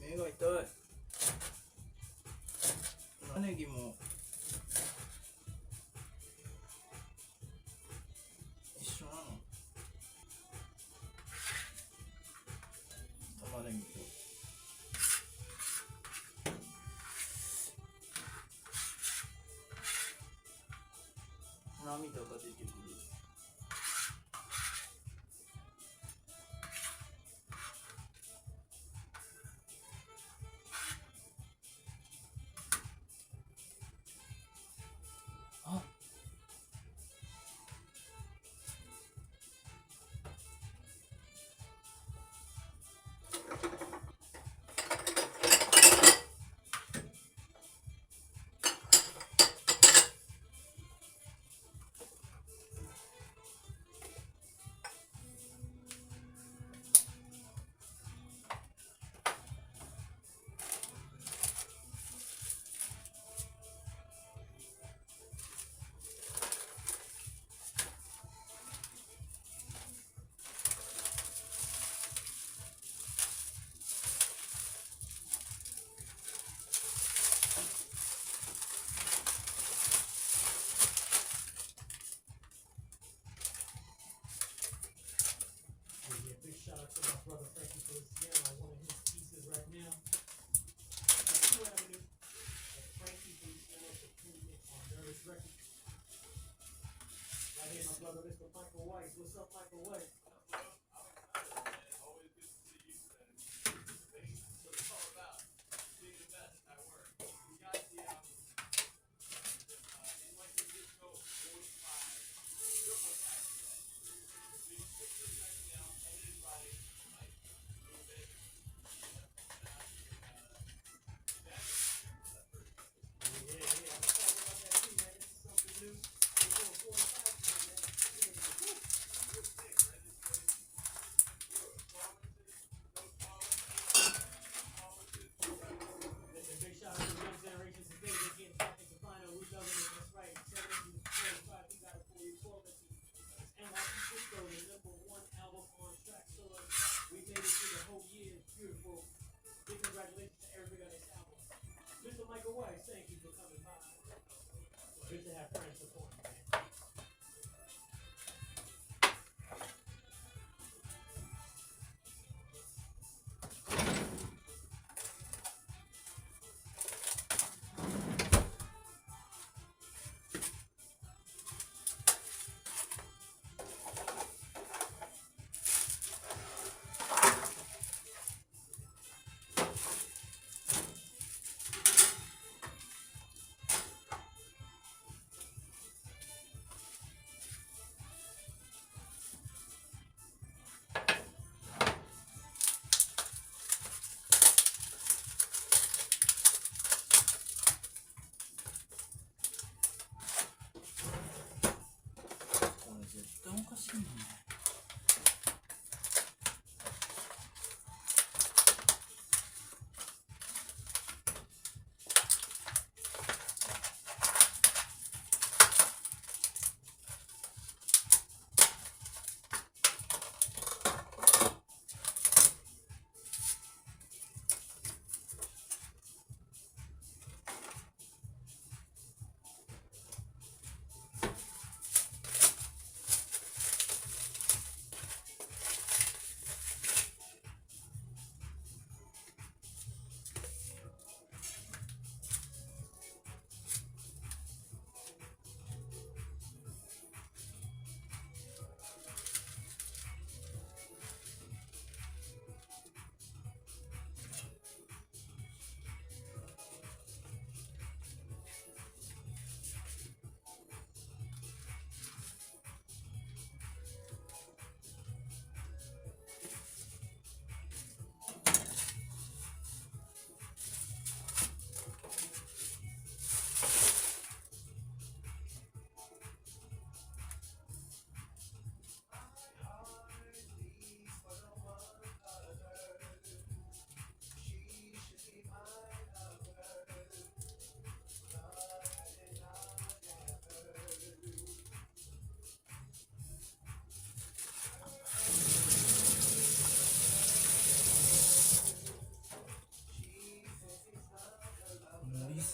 目が痛い。玉ねぎも一緒なの？玉ねぎと涙が出てくる。あ、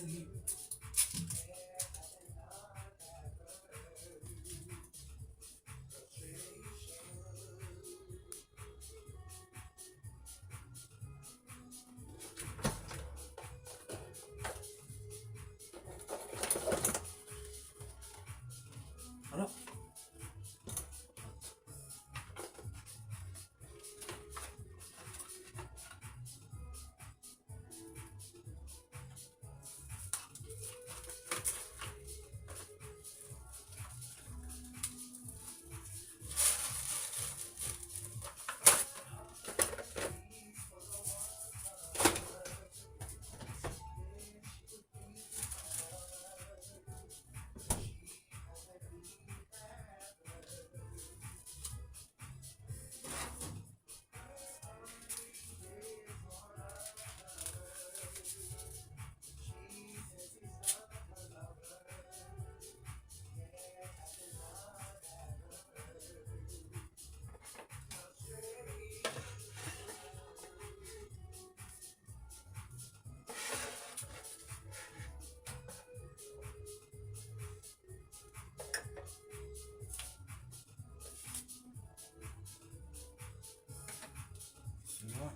次。あら。すごいな。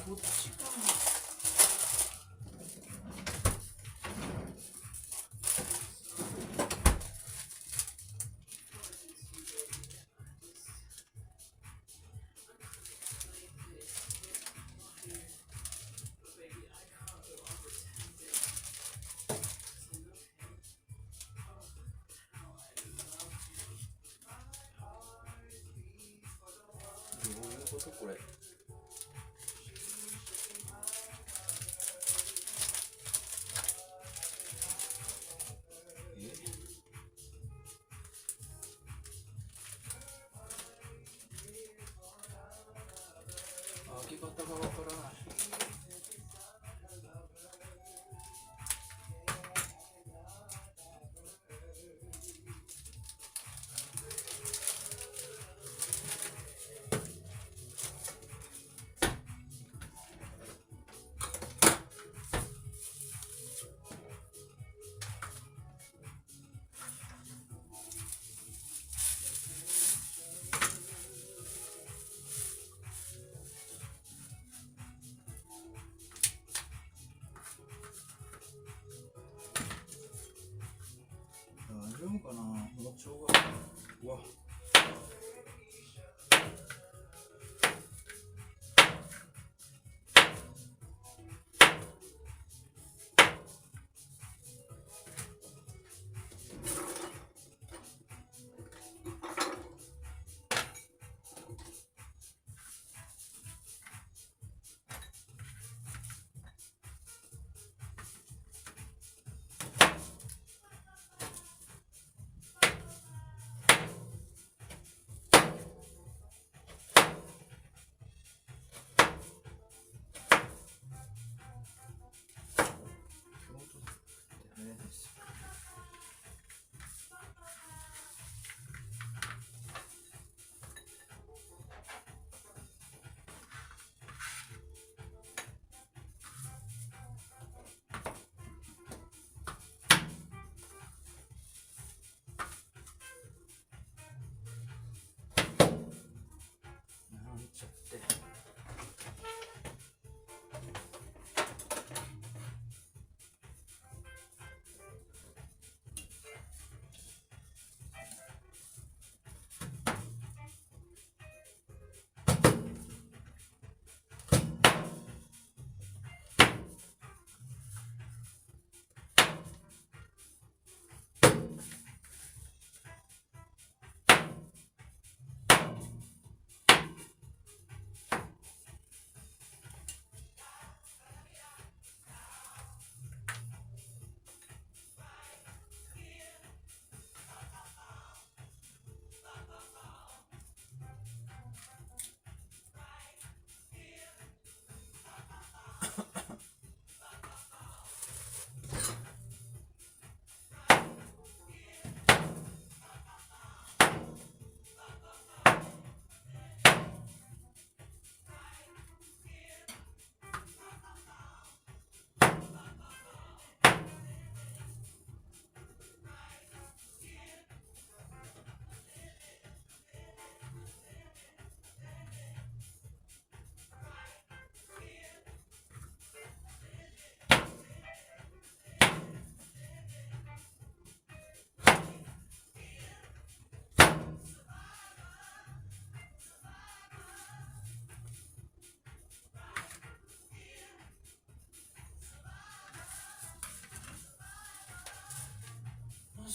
こっちかな。どういうことこれ。開け方がわからない。大丈夫かな。包丁が。うわ。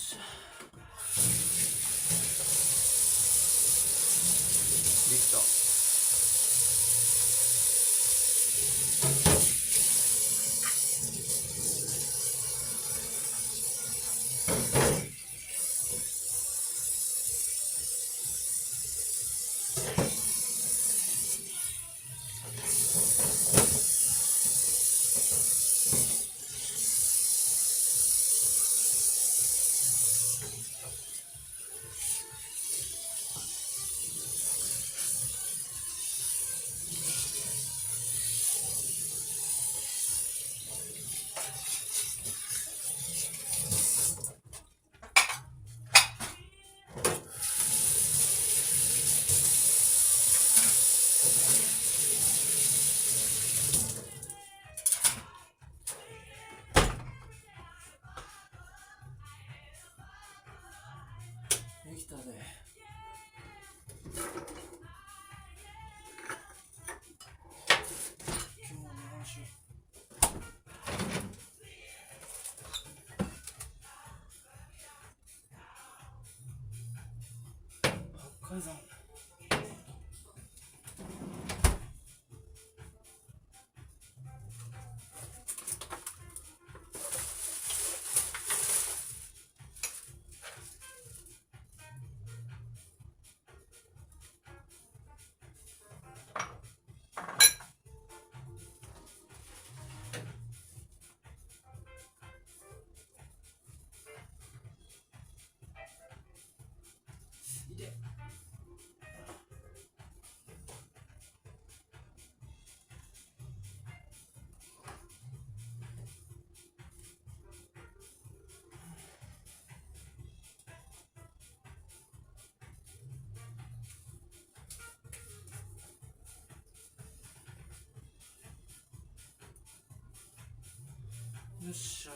しゃ。できた。できたね。今日も何しよう。八海山。よっしゃ。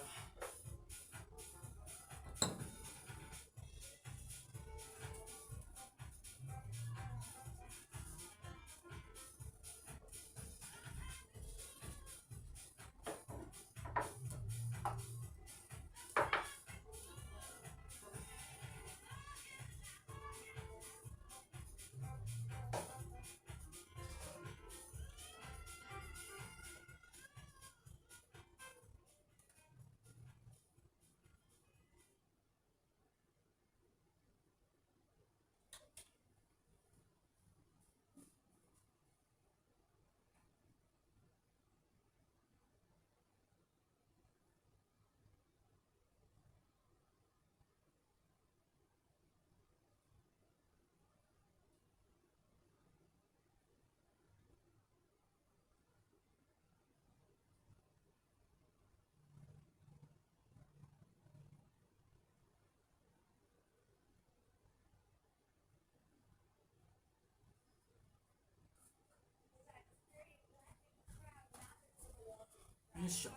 よいしょ。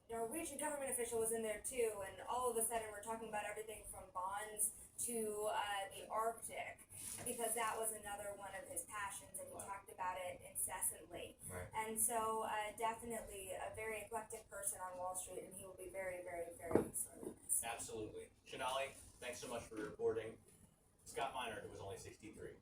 Norwegian government official was in there too, and all of a sudden we're talking about everything from bonds to the Arctic, because that was another one of his passions, and he talked about it incessantly. Right. And so definitely a very eclectic person on Wall Street, and he will be very, very, very sorry. Absolutely. Shanali, thanks so much for reporting. Scott Minor, who was only 63.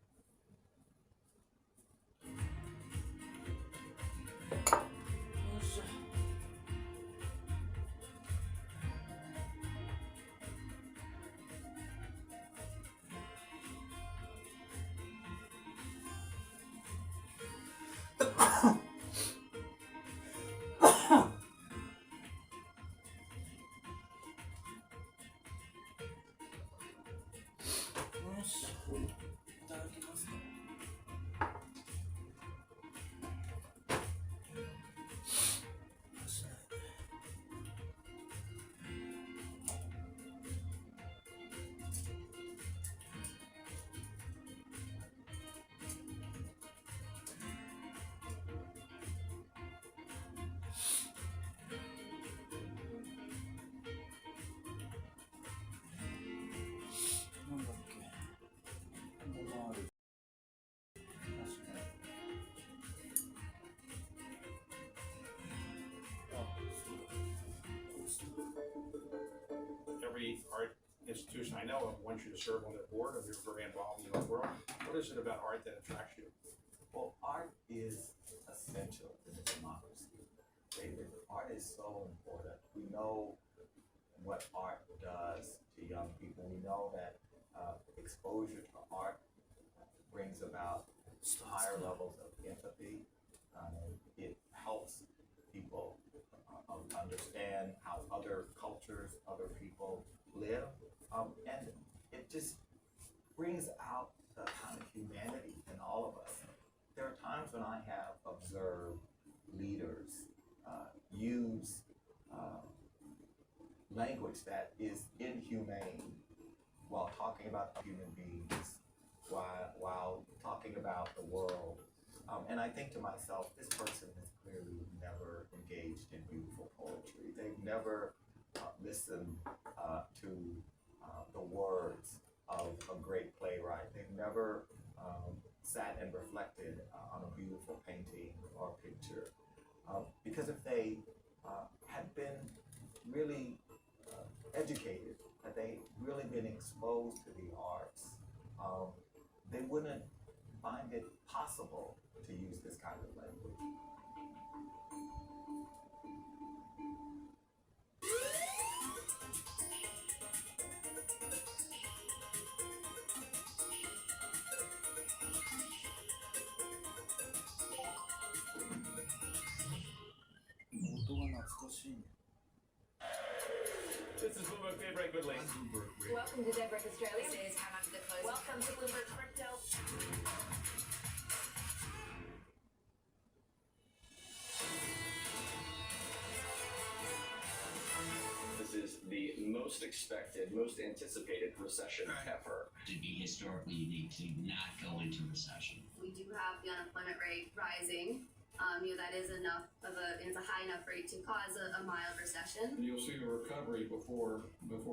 institution I know of wants you to serve on their board, and you're very involved in the world. What is it about art that attracts you? Well, art is essential in a democracy. Art is so important. We know what art does to young people. We know that exposure to art brings about higher levels of empathy. It helps people understand how other cultures, other people live, and it just brings out the kind of humanity in all of us. There are times when I have observed leaders use language that is inhumane while talking about human beings, while talking about the world. And I think to myself, this person has clearly never engaged in beautiful poetry. They've never listened to the words of a great playwright. They've never sat and reflected on a beautiful painting or picture. Because if they had been really educated, had they really been exposed to the arts, they wouldn't find it possible to use this kind of language. This is Bloomberg Daybreak with Lee. Welcome to Daybreak Australia. This is how much the close. Welcome to Bloomberg Crypto. This is the most expected, most anticipated recession ever. To be historically unique to not go into recession. We do have the unemployment rate rising. That is it's a high enough rate to cause a mild recession. You'll see a recovery before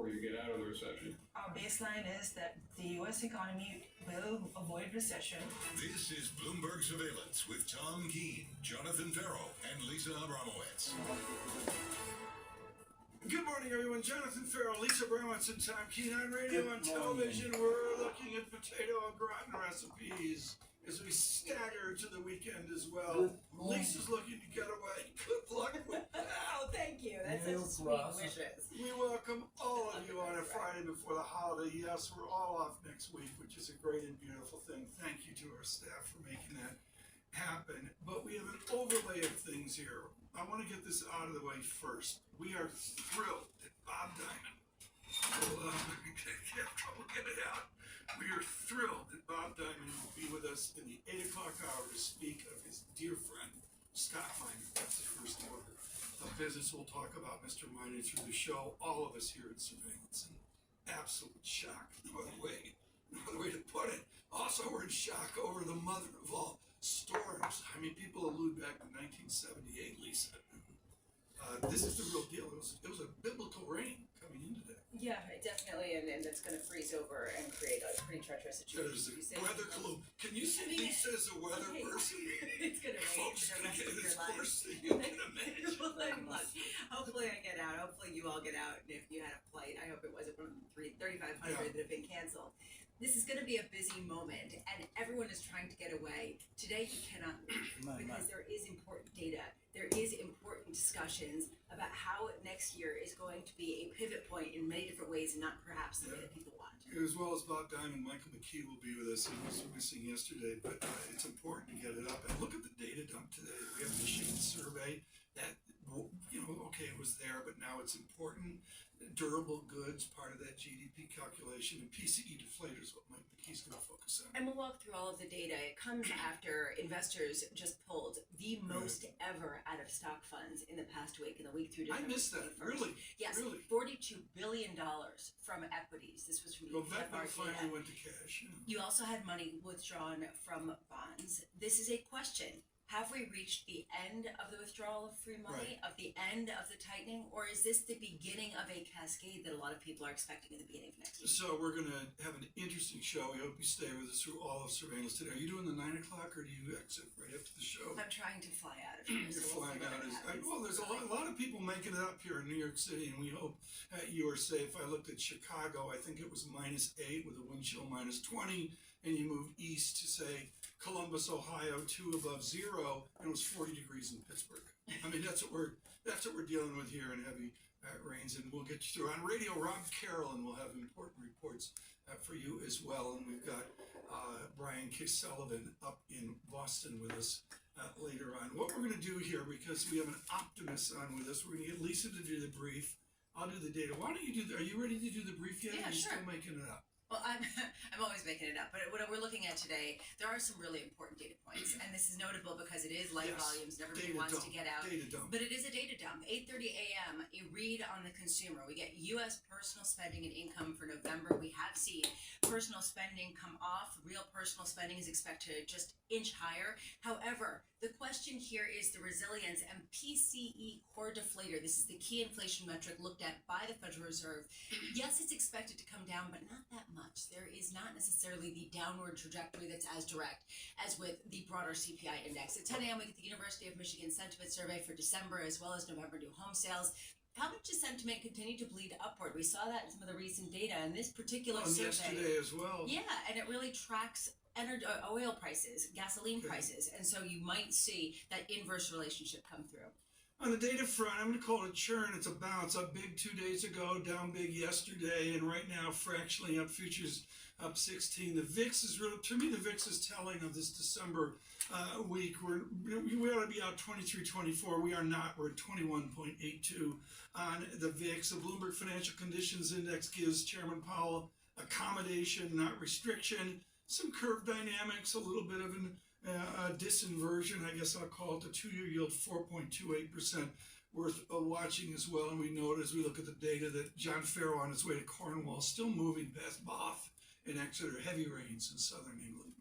you get out of the recession. Our baseline is that the U.S. economy will avoid recession. This is Bloomberg Surveillance with Tom Keene, Jonathan Farrell, and Lisa Abramowitz. Good morning, everyone. Jonathan Farrell, Lisa Abramowitz, and Tom Keene on radio and television. We're looking at potato au gratin recipes as we stagger to the weekend as well. Lisa's looking to get away. Good luck with that. Oh, thank you. That's such sweet wishes. We welcome all of you on a Friday before the holiday. Yes, we're all off next week, which is a great and beautiful thing. Thank you to our staff for making that happen. But we have an overlay of things here. I want to get this out of the way first. We are thrilled that Bob Diamond will have trouble getting it out. We are thrilled that Bob Diamond will be with us in the 8 o'clock hour to speak of his dear friend, Scott Miner. That's the first order of business. We'll talk about Mr. Miner through the show. All of us here at Surveillance in absolute shock. No other way to put it. Also, we're in shock over the mother of all storms. I mean, people allude back to 1978, Lisa. This is the real deal. It was a biblical rain coming into that. Yeah, definitely, and that's going to freeze over and create a pretty treacherous There's situation. a weather clue. Can you see Lisa as a weather person? It's going to rain Folks for the can rest get of your as life. worse than you can imagine. Well, look, hopefully I get out. Hopefully you all get out. And if you had a flight, I hope it wasn't one of the 3,500 that have been canceled. This is going to be a busy moment, and everyone is trying to get away. Today you cannot leave because there is important data. There is important discussions about how next year is going to be a pivot point in many different ways, and not perhaps the way that people want. As well as Bob Diamond, Michael McKee will be with us. He was missing yesterday, but it's important to get it up. And look at the data dump today. We have a machine survey that, it was there, but now it's important. Durable goods, part of that GDP calculation, and PCE deflators, what Mike McKee's going to focus on. And we'll walk through all of the data. It comes after investors just pulled the most ever out of stock funds in the past week, in the week through I December missed that. 31st. Really? Yes, Really? $42 billion from equities. This was from the Well, that EFR finally data. went to cash. You also had money withdrawn from bonds. This is a question. have we reached the end of the withdrawal of free money, of the end of the tightening, or is this the beginning of a cascade that a lot of people are expecting at the beginning of next year? So we're going to have an interesting show. We hope you stay with us through all of surveillance today. Are you doing the 9 o'clock, or do you exit right after the show? I'm trying to fly out of here. You're so we'll flying see out. what happens. Well, there's a lot of people making it up here in New York City, and we hope you are safe. I looked at Chicago. I think it was -8 with a wind chill -20, and you moved east to say Columbus, Ohio, 2 above 0, and it was 40 degrees in Pittsburgh. I mean, that's what we're dealing with here in heavy rains, and we'll get you through. On radio, Rob Carroll will have important reports for you as well, and we've got Brian K. Sullivan up in Boston with us later on. What we're going to do here, because we have an optimist on with us, we're going to get Lisa to do the brief. I'll do the data. Why don't you do are you ready to do the brief yet? Yeah, or are you sure. still making it up? Well, I'm always making it up, but what we're looking at today, there are some really important data points, and this is notable because it is light Yes. volumes, and everybody Data wants dump. to get out. Data dump. But it is a data dump. 8:30 a.m., a read on the consumer. We get U.S. personal spending and income for November. We have seen personal spending come off. Real personal spending is expected to just inch higher. However, the question here is the resilience and PCE core deflator. This is the key inflation metric looked at by the Federal Reserve. Yes, it's expected to come down, but not that much. There is not necessarily the downward trajectory that's as direct as with the broader CPI index. At 10 a.m., we get the University of Michigan sentiment survey for December, as well as November new home sales. How much does sentiment continue to bleed upward? We saw that in some of the recent data, and this particular survey. Yesterday as well. Yeah, and it really tracks oil prices, gasoline prices, and so you might see that inverse relationship come through. On the data front, I'm going to call it a churn. It's a bounce. Up big 2 days ago, down big yesterday, and right now fractionally up. Futures up 16. The VIX is really, to me, the VIX is telling of this December week. We ought to be out 23, 24. We are not. We're at 21.82 on the VIX. The Bloomberg Financial Conditions Index gives Chairman Powell accommodation, not restriction. Some curve dynamics, a little bit of a disinversion, I guess I'll call it. The 2-year yield 4.28%, worth watching as well. And we note as we look at the data that John Farrow on his way to Cornwall still moving past Bath and Exeter. Heavy rains in southern England.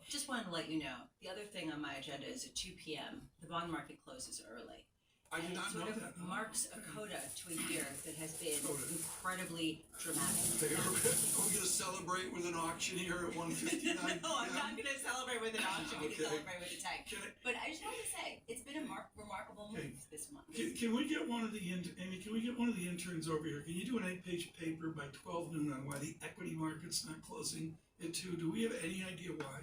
Just wanted to let you know, the other thing on my agenda is at 2 p.m., the bond market closes early. I did not know that. It sort of marks a coda to a year that has been incredibly dramatic. Are we going to celebrate with an auction here at 1:59? No, I'm not going to celebrate with an auction. We can Okay. celebrate with a tank. But I just wanted to say, it's been a remarkable move this month. Can we get one of the Amy? Can we get one of the interns over here? Can you do an 8-page paper by 12 noon on why the equity market's not closing at 2? Do we have any idea why?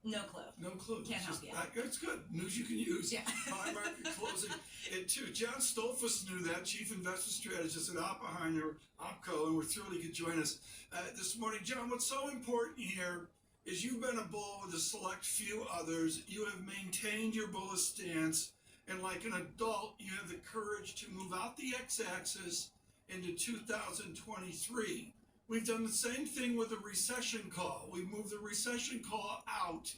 No clue. No clue. Can't help you. It's good. News you can use. Yeah. High market closing at 2. John Stolfus knew that, Chief Investment Strategist at Oppenheimer, OpCo, and we're thrilled he could join us this morning. John, what's so important here is you've been a bull with a select few others. You have maintained your bullish stance, and like an adult, you have the courage to move out the x-axis into 2023. We've done the same thing with the recession call. We've moved the recession call out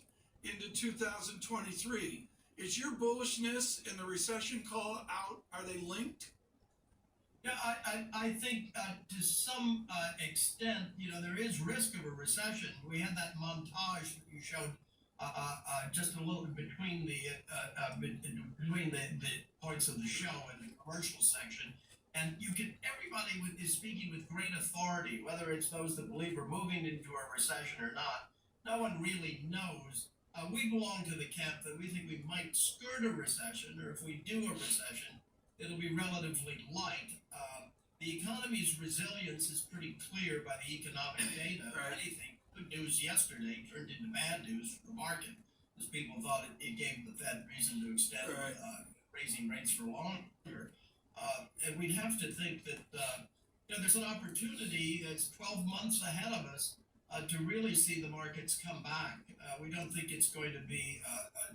into 2023. Is your bullishness and the recession call out, are they linked? Yeah, I think to some extent, there is risk of a recession. We had that montage that you showed just a little bit between the points of the show and the commercial section. And everybody is speaking with great authority, whether it's those that believe we're moving into a recession or not. No one really knows. We belong to the camp that we think we might skirt a recession, or if we do a recession, it'll be relatively light. The economy's resilience is pretty clear by the economic data. If anything, good news yesterday turned into bad news for the market, because people thought it gave the Fed reason to extend raising rates for longer. And we'd have to think that there's an opportunity that's 12 months ahead of us to really see the markets come back. We don't think it's going to be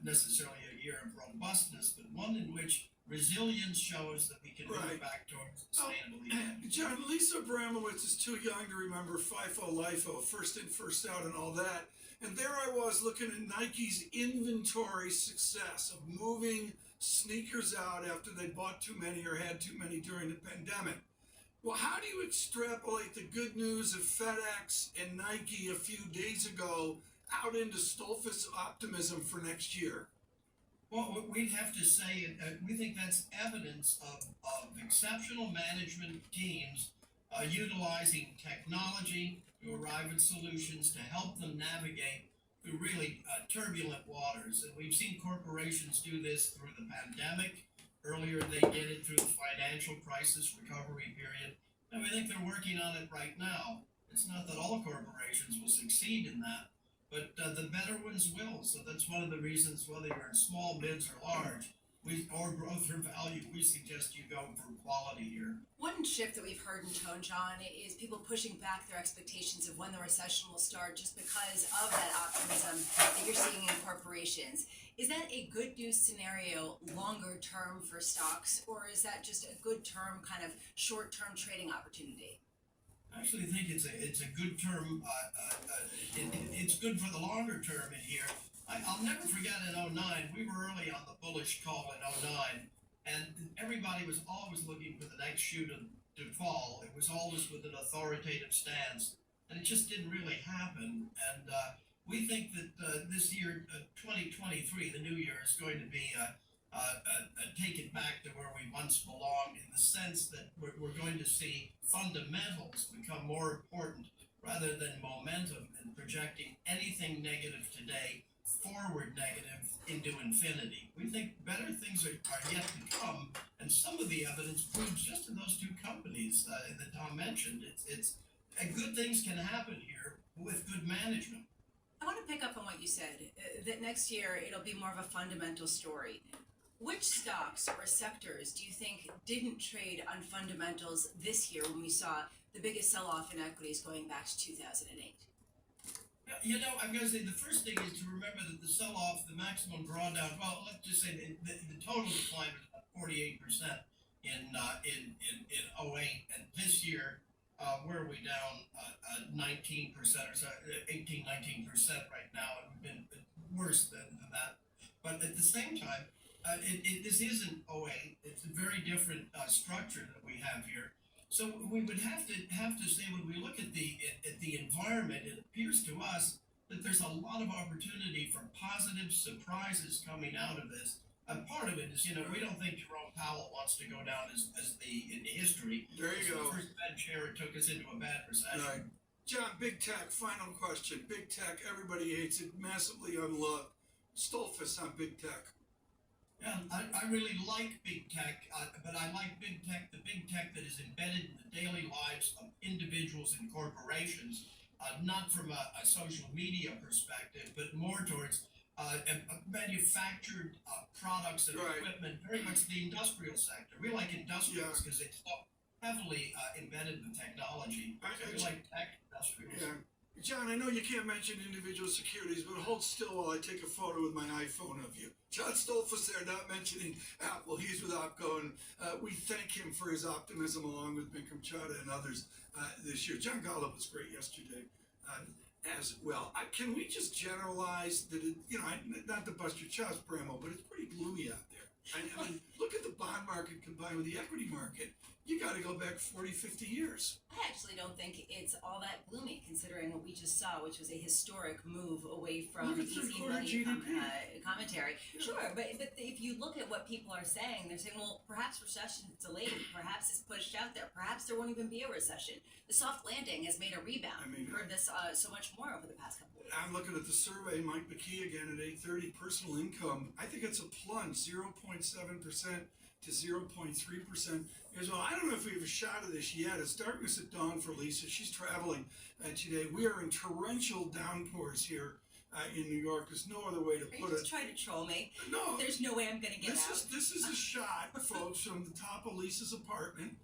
necessarily a year of robustness, but one in which resilience shows that we can move back towards sustainability. John, Lisa Abramowitz is too young to remember FIFO, LIFO, first in, first out, and all that. And there I was looking at Nike's inventory success of moving sneakers out after they bought too many or had too many during the pandemic. Well, how do you extrapolate the good news of FedEx and Nike a few days ago out into Stolfus optimism for next year? Well, we'd have to say, we think that's evidence of exceptional management teams utilizing technology to arrive at solutions to help them navigate through really turbulent waters. And we've seen corporations do this through the pandemic. Earlier, they did it through the financial crisis recovery period. And we think they're working on it right now. It's not that all corporations will succeed in that, but the better ones will. So that's one of the reasons, whether you're in small, mids, or large, or growth or value, we suggest you go for quality here. One shift that we've heard in tone, John, is people pushing back their expectations of when the recession will start just because of that optimism that you're seeing in corporations. Is that a good news scenario longer term for stocks, or is that just a good term, kind of short term trading opportunity? I actually think it's a good term. It's good for the longer term in here. I'll never forget in '09, we were early on the bullish call in '09, and everybody was always looking for the next shoe to fall. It was always with an authoritative stance, and it just didn't really happen. And we think that this year, 2023, the new year, is going to be take it back to where we once belonged, in the sense that we're going to see fundamentals become more important rather than momentum, and projecting anything negative today forward negative into infinity. We think better things are yet to come, and some of the evidence proves just in those two companies that Tom mentioned. It's good things can happen here with good management. I want to pick up on what you said, that next year it'll be more of a fundamental story. Which stocks or sectors do you think didn't trade on fundamentals this year when we saw the biggest sell-off in equities going back to 2008? You know, I'm going to say the first thing is to remember that the sell-off, the maximum drawdown, well, let's just say the total decline was about 48% in '08, and this year, where are we down 19% or so, 18, 19% right now, and we've been worse than that. But at the same time, this isn't '08, it's a very different structure that we have here. So we would have to say, when we look at the environment, it appears to us that there's a lot of opportunity for positive surprises coming out of this. And part of it is, we don't think Jerome Powell wants to go down in history. There you go. The first bad chair, it took us into a bad recession. Right. John, big tech, final question. Big tech, everybody hates it, massively unloved. Stolfus on big tech. Yeah, I really like big tech, but I like the big tech that is embedded in the daily lives of individuals and corporations, not from a social media perspective, but more towards manufactured products and equipment, very much the industrial sector. We like industrials because it's so heavily embedded in technology. So we like tech industrials. Yeah. John, I know you can't mention individual securities, but hold still while I take a photo with my iPhone of you. John Stolfus there, not mentioning Apple. He's with OPCO, and we thank him for his optimism, along with Bikram Chadha and others this year. John Golub was great yesterday as well. Can we just generalize that, not to bust your chops, Bramo, but it's pretty gloomy out there. I mean, look at the bond market combined with the equity market. You got to go back 40, 50 years. I actually don't think it's all that gloomy, considering what we just saw, which was a historic move away from easy money commentary. Yeah. Sure, but if you look at what people are saying, they're saying, well, perhaps recession is delayed, perhaps it's pushed out there, perhaps there won't even be a recession. The soft landing has made a rebound. We've heard this so much more over the past couple of weeks. I'm looking at the survey, Mike McKee again at 8:30, personal income. I think it's a plunge, 0.7% to 0.3%. Well, I don't know if we have a shot of this yet. It's darkness at dawn for Lisa. She's traveling today. We are in torrential downpours here in New York. There's no other way to put it. Are you just trying to troll me? No. There's no way I'm going to get out. This is a shot, folks, from the top of Lisa's apartment.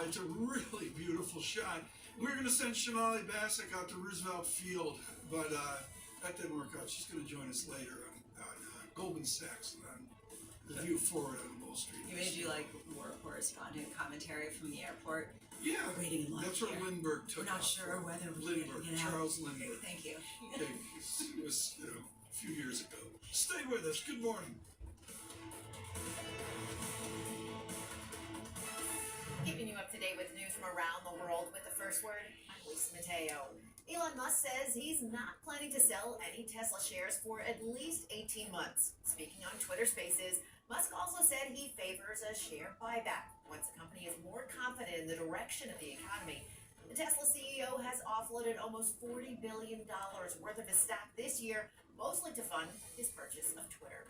It's a really beautiful shot. We're going to send Shonali Bassick out to Roosevelt Field, but that didn't work out. She's going to join us later on Goldman Sachs on the View Forward on Wall Street. You're going to do like war correspondent commentary from the airport? Yeah, waiting in line that's where Lindbergh took We're not off. sure whether we're Lindbergh, going to get out. Charles Lindbergh. Thank you. It was a few years ago. Stay with us. Good morning. Keeping you up to date with news from around the world with the first word, I'm Lisa Mateo. Elon Musk says he's not planning to sell any Tesla shares for at least 18 months. Speaking on Twitter Spaces, Musk also said he favors a share buyback once the company is more confident in the direction of the economy. The Tesla CEO has offloaded almost $40 billion worth of his stock this year, mostly to fund his purchase of Twitter.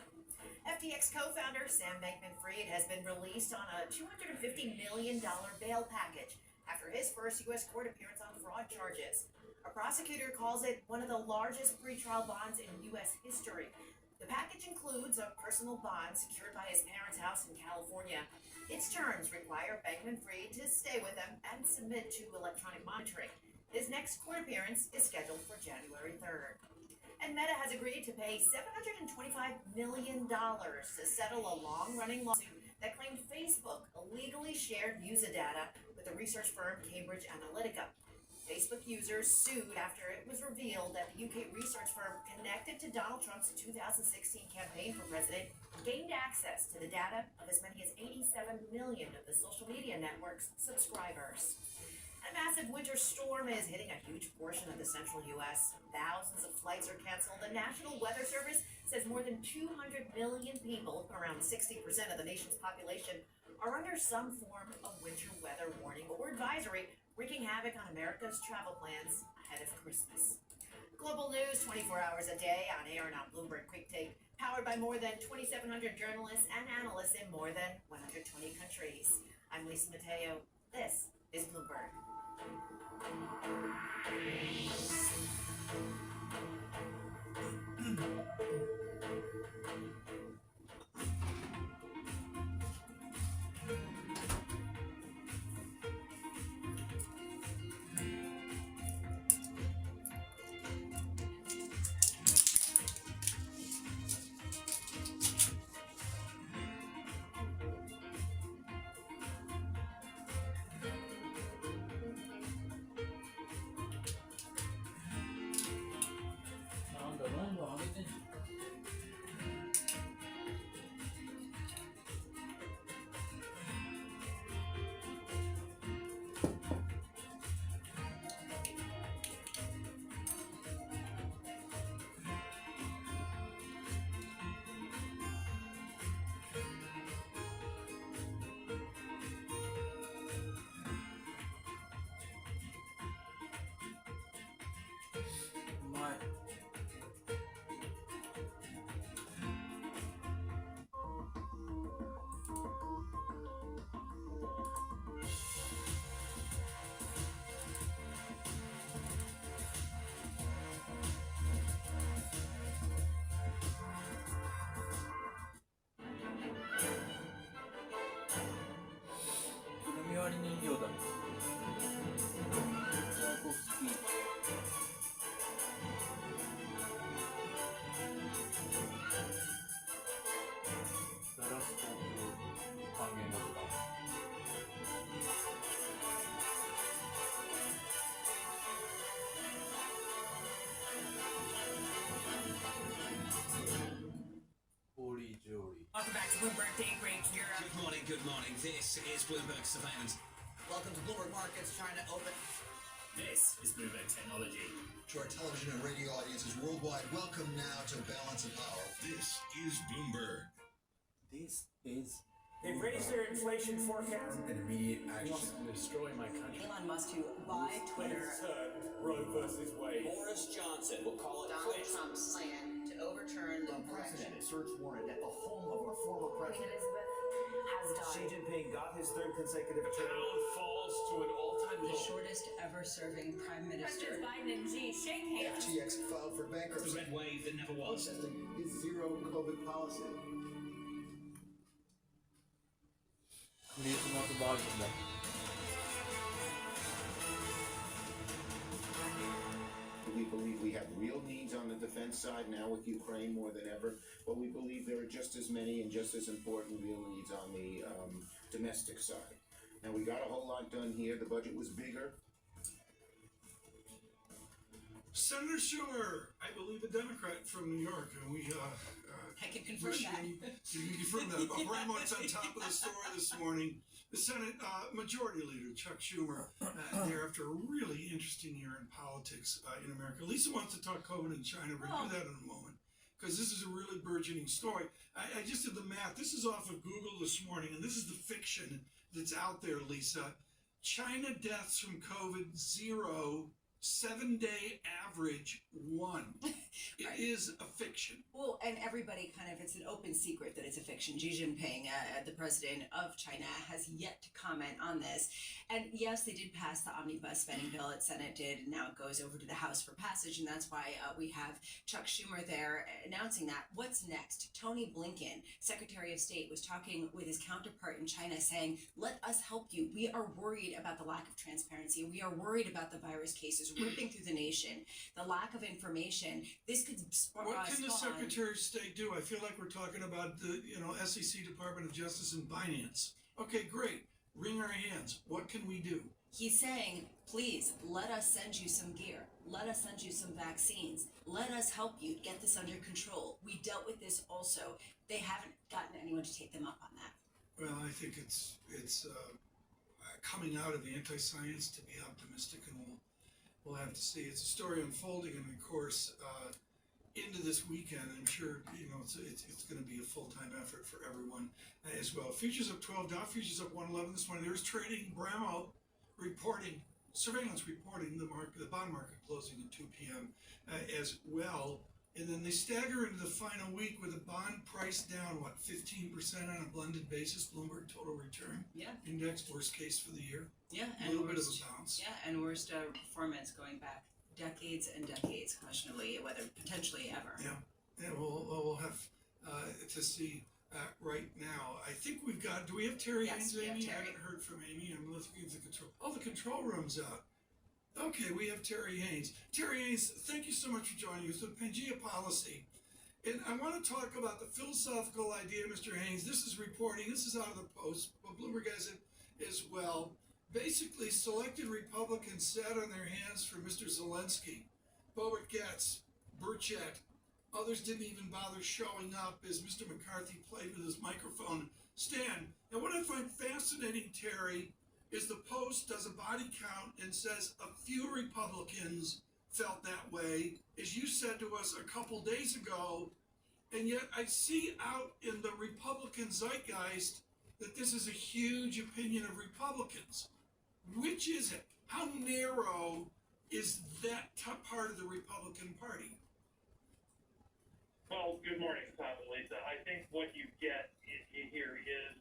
FTX co-founder Sam Bankman-Fried has been released on a $250 million bail package after his first U.S. court appearance on fraud charges. A prosecutor calls it one of the largest pretrial bonds in U.S. history. The package includes a personal bond secured by his parents' house in California. Its terms require Bankman-Fried to stay with them and submit to electronic monitoring. His next court appearance is scheduled for January 3rd. And Meta has agreed to pay $725 million to settle a long-running lawsuit that claimed Facebook illegally shared user data with the research firm Cambridge Analytica. Facebook users sued after it was revealed that the UK research firm connected to Donald Trump's 2016 campaign for president gained access to the data of as many as 87 million of the social media network's subscribers. A massive winter storm is hitting a huge portion of the central U.S. Thousands of flights are canceled. The National Weather Service says more than 200 million people, around 60% of the nation's population, are under some form of winter weather warning or advisory, wreaking havoc on America's travel plans ahead of Christmas. Global news 24 hours a day on air and on Bloomberg Quick Take, powered by more than 2,700 journalists and analysts in more than 120 countries. I'm Lisa Mateo. This is Bloomberg. Welcome back to Bloomberg Daybreak here. Good morning, good morning. This is Bloomberg Surveillance. Welcome to Bloomberg Markets trying to open. This is Bloomberg Technology. To our television and radio audiences worldwide, welcome now to Balance of Power. This is Bloomberg. This is They've raised their inflation forecast. an immediate action. Wants to destroy my country. Elon Musk to buy Twitter. Roe versus Wade. Boris Johnson will call it Donald quits. Trump's plan to overturn the Unprecedented search warrant at the home of our former president. Elizabeth has Xi died. Jinping got his third consecutive term. Pound falls to an all-time the low. shortest ever serving prime minister. President Biden and Xi shake hands. FTX filed for The bankruptcy. red wave that never was. Is zero COVID policy. We believe we have real needs on the defense side now with Ukraine more than ever, but we believe there are just as many and just as important real needs on the domestic side. Now, we got a whole lot done here. The budget was bigger. Senator Schumer, I believe a Democrat from New York, and we I can confirm that. You can confirm that. Abramovich's on top of the story this morning. The Senate Majority Leader, Chuck Schumer, there after a really interesting year in politics in America. Lisa wants to talk COVID in China. We're going to do that in a moment, because this is a really burgeoning story. I just did the math. This is off of Google this morning, and this is the fiction that's out there, Lisa. China deaths from COVID 0, 7-day average 1. It is a fiction. Well, and everybody it's an open secret that it's a fiction. Xi Jinping, the president of China, has yet to comment on this. And yes, they did pass the omnibus spending bill. The Senate did, and now it goes over to the House for passage. And that's why we have Chuck Schumer there announcing that. What's next? Tony Blinken, Secretary of State, was talking with his counterpart in China saying, let us help you. We are worried about the lack of transparency. We are worried about the virus cases ripping through the nation, the lack of information. This could What can the Secretary of State do? I feel like we're talking about the SEC, Department of Justice, and Finance. Okay, great. Wring our hands. What can we do? He's saying, please, let us send you some gear. Let us send you some vaccines. Let us help you get this under control. We dealt with this also. They haven't gotten anyone to take them up on that. Well, I think it's coming out of the anti-science to be optimistic, and we'll have to see. It's a story unfolding, and of course, into this weekend, I'm sure it's going to be a full-time effort for everyone as well. Futures up 12, Dow futures up 111 this morning. There's trading. Bramo reporting, surveillance reporting the bond market closing at 2 p.m. As well. And then they stagger into the final week with a bond price down, 15% on a blended basis, Bloomberg total return. Yeah. Index, worst case for the year. Yeah. A little bit of a bounce. Yeah, and worst performance going back decades and decades, questionably, whether potentially ever. Yeah, we'll have to see right now. I think we've got, do we have Terry Haynes, Amy? I haven't heard from Amy. I'm looking at the control. Oh, the control room's out. Okay, we have Terry Haynes. Terry Haynes, thank you so much for joining us with Pangea Policy. And I want to talk about the philosophical idea, Mr. Haynes. This is reporting, this is out of the Post, but Bloomberg has it as well. Basically, selected Republicans sat on their hands for Mr. Zelensky. Bobert Getz, Burchett, others didn't even bother showing up as Mr. McCarthy played with his microphone stand. And what I find fascinating, Terry, is the Post does a body count and says a few Republicans felt that way, as you said to us a couple days ago, and yet I see out in the Republican zeitgeist that this is a huge opinion of Republicans. Which is it? How narrow is that part of the Republican Party? Well, good morning, Tom and Lisa. I think what you get here is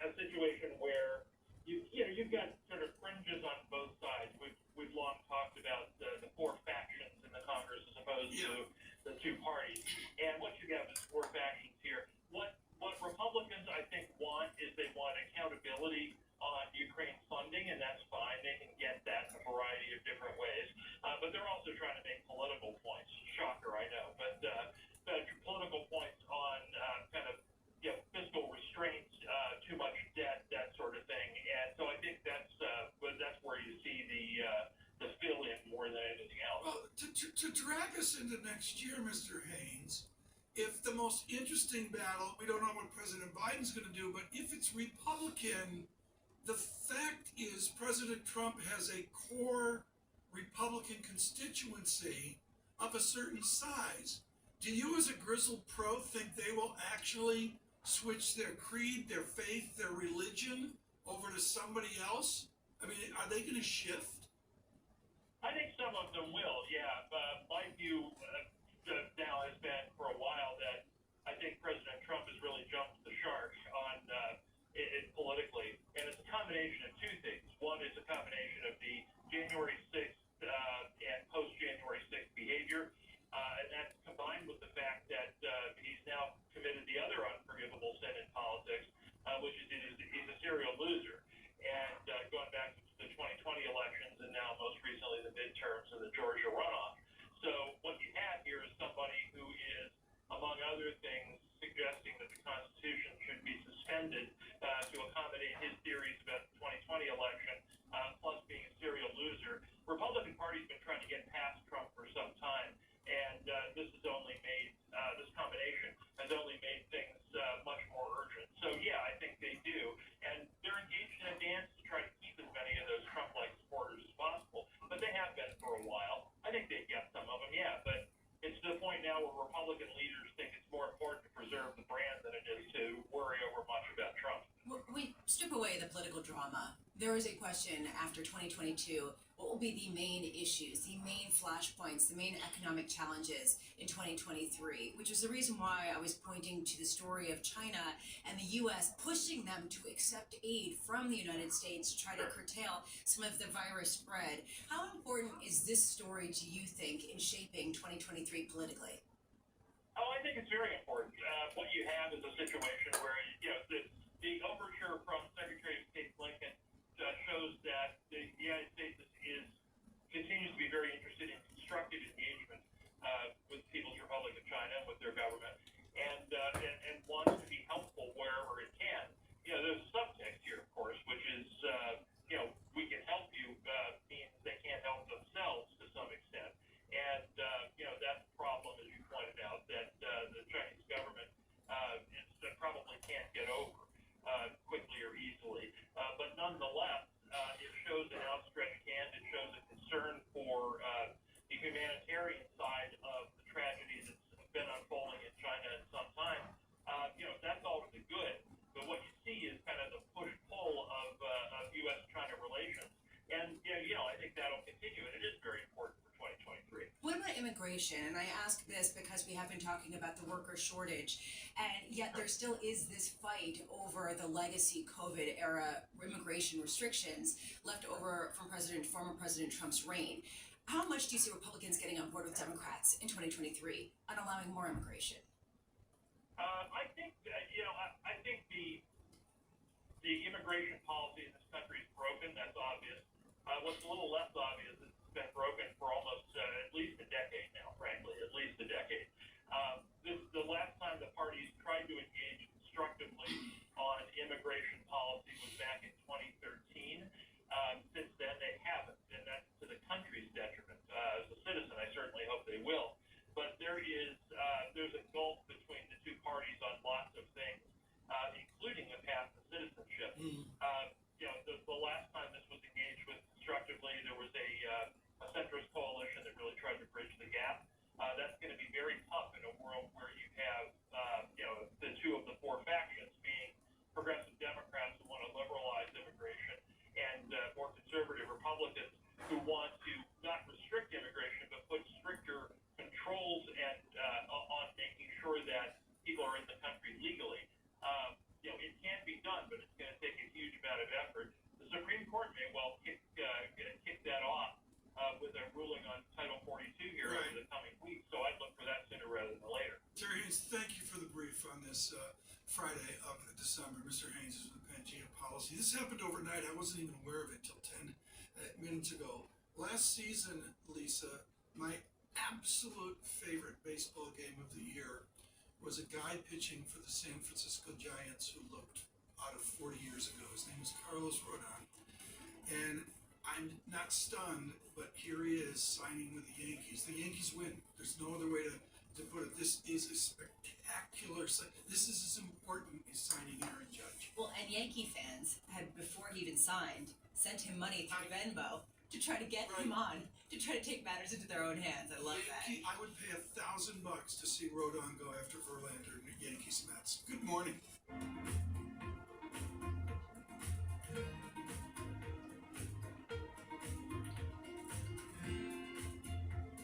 a situation where you've got sort of fringes on both sides. We've long talked about the four factions in the Congress as opposed to the two parties. And what you have is four factions here. What Republicans, I think, want is they want accountability on Ukraine funding, and that's fine. They can get that in a variety of different ways. But they're also trying to make political points. Shocker, I know. But political points on fiscal restraints, too much debt, that sort of thing. And so I think that's where you see the fill-in more than anything else. Well, to drag us into next year, Mr. Haynes, if the most interesting battle, we don't know what President Biden's going to do, but if it's Republican, the fact is President Trump has a core Republican constituency of a certain size. Do you as a grizzled pro think they will actually switch their creed, their faith, their religion over to somebody else? I mean, are they going to shift? I think some of them will, yeah. My view now has been for a while that I think President Trump has really jumped the shark on it politically. And it's a combination of two things. One is a combination of the January 6th and post-January 6th behavior. And that's combined with the fact that he's now committed the other unforgivable sin in politics, which is he's a serial loser. And going back to the 2020 elections and now most recently the midterms and the Georgia runoff. So what you political drama. There is a question after 2022, what will be the main issues, the main flashpoints, the main economic challenges in 2023, which is the reason why I was pointing to the story of China and the U.S. pushing them to accept aid from the United States to try to curtail some of the virus spread. How important is this story, do you think, in shaping 2023 politically? Oh, I think it's very important. What you have is a situation where, the overture from Secretary of State Blinken shows that the United States continues to be very interested in constructive engagement with the People's Republic of China and with their government, and wants to be helpful wherever it can. There's a subtext here, of course, which is, we can help you means they can't help themselves to some extent. And, that's a problem, as you pointed out, that the Chinese government probably can't get over quickly or easily. But nonetheless, it shows an outstretched hand. It shows a concern for the humanitarian side of the tragedy that's been unfolding in China in some time. That's all to the good. But what you see is kind of the push-pull of U.S.-China relations. And, I think that'll continue, and it is very important for 2023. What about immigration? And I ask this because we have been talking about the worker shortage, and yet there still is this fight over the legacy COVID era immigration restrictions left over from former President Trump's reign. How much do you see Republicans getting on board with Democrats in 2023 on allowing more immigration? I think I think the immigration policy in this country is broken. That's obvious. What's a little less obvious is it's been broken for almost at least a decade now, frankly, at least a decade. The last time the parties tried to engage constructively on immigration policy was back in 2013. Since then, they haven't, and that's to the country's detriment. As a citizen, I certainly hope they will. But there's a gulf between the two parties on lots of things, including the path to citizenship. The last time this was engaged with constructively, there was a centrist coalition that really tried to bridge the gap. That's going to be very tough in a world where you have, the two of the four factions being progressive Democrats who want to liberalize immigration and more conservative Republicans who want to not restrict immigration but put stricter controls and on making sure that people are in the country legally. It can be done, but it's going to take a huge amount of effort. The Supreme Court may well kick that off with a ruling on Title 42 here over the coming weeks. So I'd look for that sooner rather than later. Terry Haynes, thank you for the brief on this Friday of December. Mr. Haynes is with Pangea Policy. This happened overnight. I wasn't even aware of it until 10 minutes ago. Last season, Lisa, my absolute favorite baseball game of the year was a guy pitching for the San Francisco Giants who looked out of 40 years ago. His name was Carlos Rodon. And I'm not stunned, but here he is signing with the Yankees. The Yankees win. There's no other way to put it. This is a spectacular sign. This is as important as signing Aaron Judge. Well, and Yankee fans had, before he even signed, sent him money through Venmo to try to get him on, to try to take matters into their own hands. I love that. I would pay $1,000 to see Rodon go after Verlander and the Yankees Mets. Good morning.